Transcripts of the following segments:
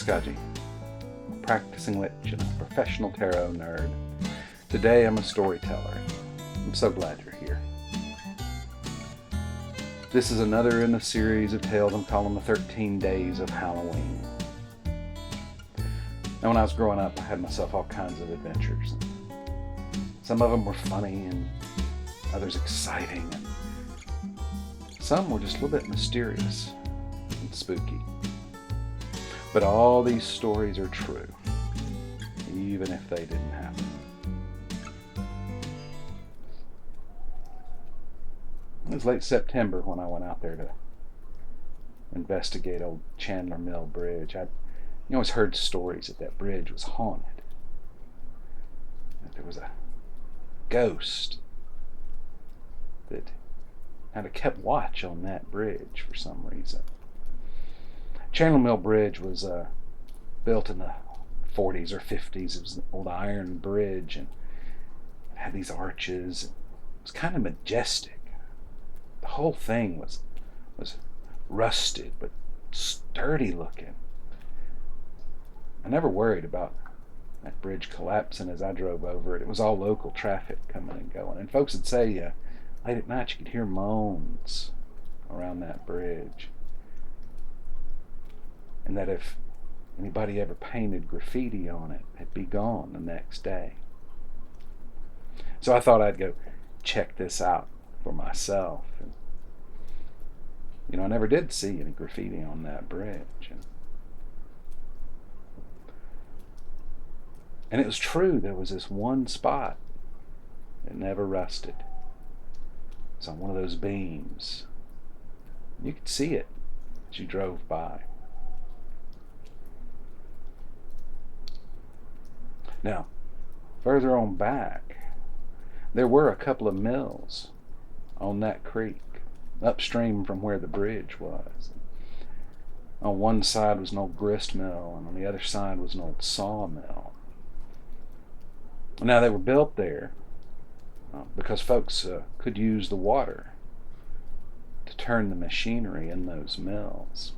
Scudgy, practicing lich and a professional tarot nerd. Today I'm a storyteller. I'm so glad you're here. This is another in the series of tales I'm calling the 13 Days of Halloween. Now, when I was growing up, I had myself all kinds of adventures. Some of them were funny and others exciting, and some were just a little bit mysterious and spooky. But all these stories are true, even if they didn't happen. It was late September when I went out there to investigate old Chandler Mill Bridge. I always heard stories that bridge was haunted, that there was a ghost that kind of kept watch on that bridge for some reason. Chandler Mill Bridge was built in the 40s or 50s. It was an old iron bridge, and it had these arches. It was kind of majestic. The whole thing was rusted but sturdy looking. I never worried about that bridge collapsing as I drove over it. It was all local traffic coming and going. And folks would say late at night you could hear moans around that bridge. And that if anybody ever painted graffiti on it, it'd be gone the next day. So I thought I'd go check this out for myself. And, I never did see any graffiti on that bridge. And it was true, there was this one spot that never rusted. It's on one of those beams. You could see it as you drove by. Now, further on back, there were a couple of mills on that creek, upstream from where the bridge was. On one side was an old grist mill, and on the other side was an old sawmill. Now, they were built there because folks could use the water to turn the machinery in those mills.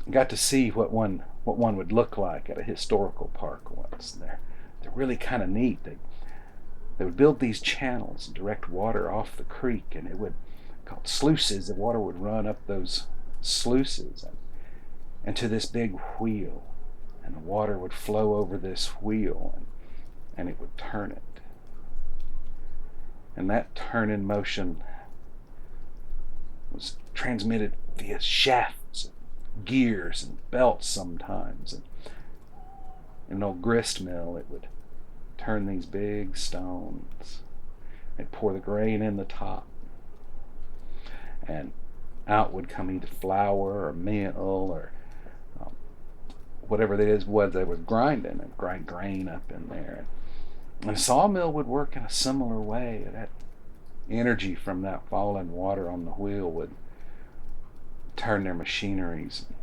I got to see what one would look like at a historical park once. They're really kind of neat. They would build these channels and direct water off the creek, and it would called sluices. The water would run up those sluices and to this big wheel, and the water would flow over this wheel, and it would turn it. And that turning motion was transmitted via shafts, gears, and belts sometimes. And in an old grist mill, it would turn these big stones. They'd pour the grain in the top, and out would come either flour or meal or whatever it was they were grinding, and grind grain up in there. And a sawmill would work in a similar way. That energy from that falling water on the wheel would turn their machineries, and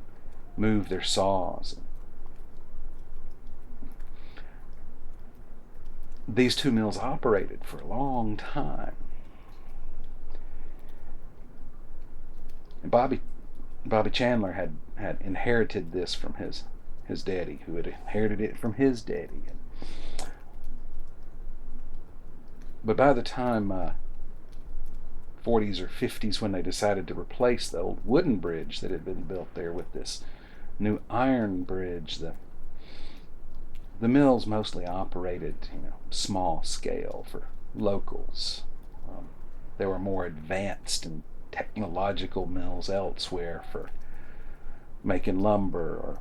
move their saws. These two mills operated for a long time. And Bobby Chandler had inherited this from his daddy, who had inherited it from his daddy. But by the time 40s or 50s, when they decided to replace the old wooden bridge that had been built there with this new iron bridge, the mills mostly operated, small scale for locals. There were more advanced and technological mills elsewhere for making lumber or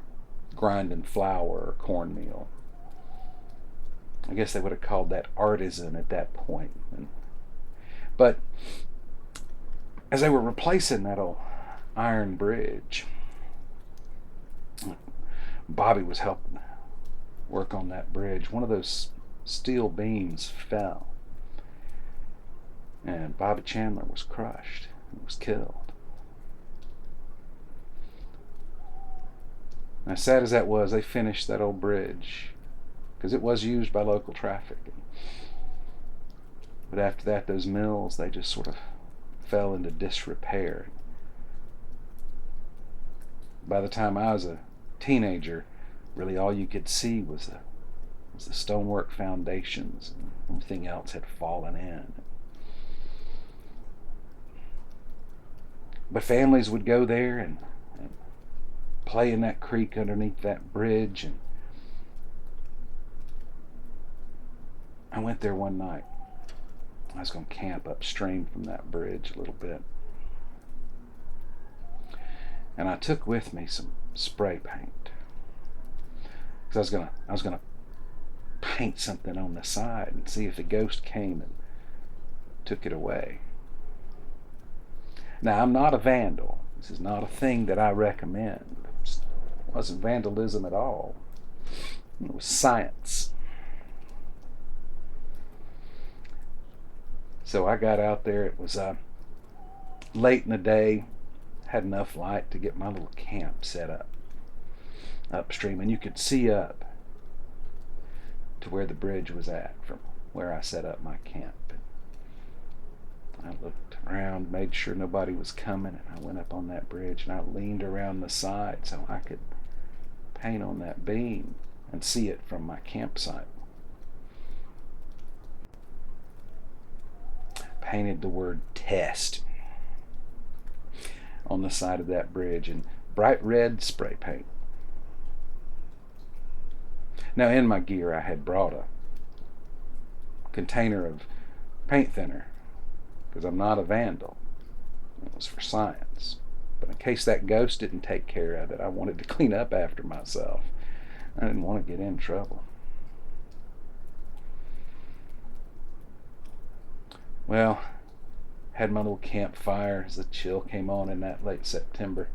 grinding flour or cornmeal. I guess they would have called that artisan at that point. But as they were replacing that old iron bridge, Bobby was helping work on that bridge. One of those steel beams fell, and Bobby Chandler was crushed and was killed. And as sad as that was, they finished that old bridge because it was used by local traffic. But after that, those mills, they just sort of fell into disrepair. by the time I was a teenager, really all you could see was the stonework foundations, and everything else had fallen in. But families would go there and play in that creek underneath that bridge. And I went there one night. I was going to camp upstream from that bridge a little bit. And I took with me some spray paint, because I was gonna paint something on the side and see if the ghost came and took it away. Now, I'm not a vandal. This is not a thing that I recommend. It wasn't vandalism at all. It was science. So I got out there. It was late in the day. Had enough light to get my little camp set up upstream, and you could see up to where the bridge was at from where I set up my camp. And I looked around, made sure nobody was coming, and I went up on that bridge and I leaned around the side so I could paint on that beam and see it from my campsite. Painted the word test on the side of that bridge in bright red spray paint. Now, in my gear, I had brought a container of paint thinner, because I'm not a vandal. It was for science. But in case that ghost didn't take care of it, I wanted to clean up after myself. I didn't want to get in trouble. Well, had my little campfire as the chill came on in that late September,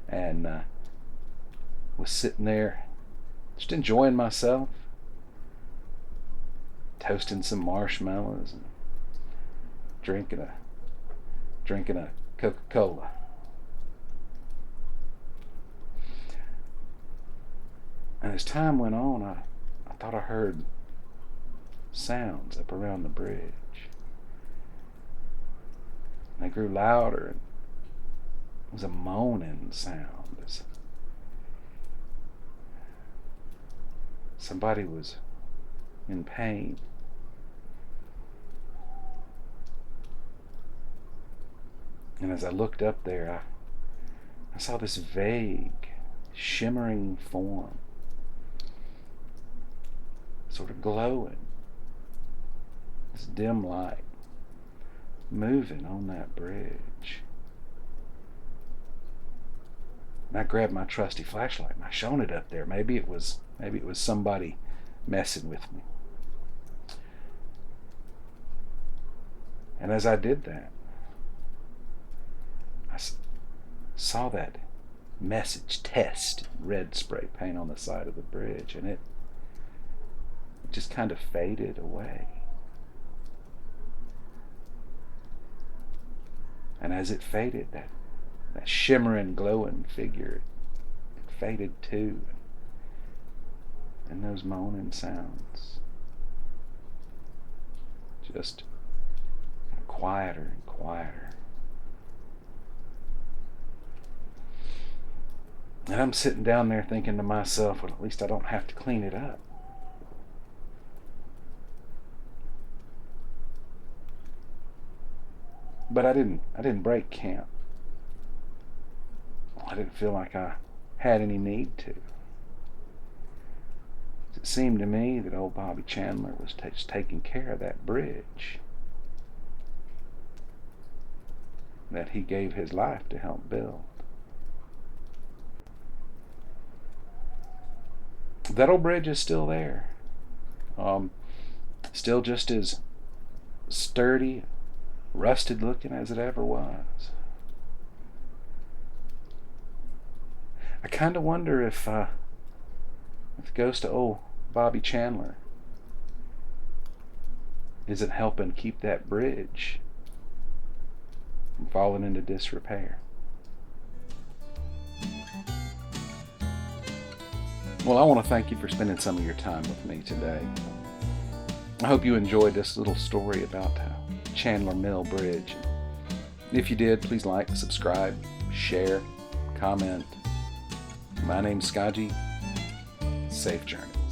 and was sitting there just enjoying myself, toasting some marshmallows and drinking a Coca-Cola. And as time went on, I thought I heard sounds up around the bridge. They grew louder, and it was a moaning sound, as somebody was in pain. And as I looked up there, I saw this vague, shimmering form, sort of glowing, this dim light, moving on that bridge. And I grabbed my trusty flashlight and I shone it up there. Maybe it was somebody messing with me. And as I did that, I saw that message test red spray paint on the side of the bridge, and it just kind of faded away. And as it faded, that shimmering, glowing figure, it faded too. And those moaning sounds just quieter and quieter. And I'm sitting down there thinking to myself, well, at least I don't have to clean it up. But I didn't break camp. I didn't feel like I had any need to. It seemed to me that old Bobby Chandler was taking care of that bridge that he gave his life to help build. That old bridge is still there. Still just as sturdy, rusted looking as it ever was. I kind of wonder if the ghost of old Bobby Chandler isn't helping keep that bridge from falling into disrepair. Well, I want to thank you for spending some of your time with me today. I hope you enjoyed this little story about Chandler Mill Bridge. If you did, please like, subscribe, share, comment, My name's Skaji. Safe journey.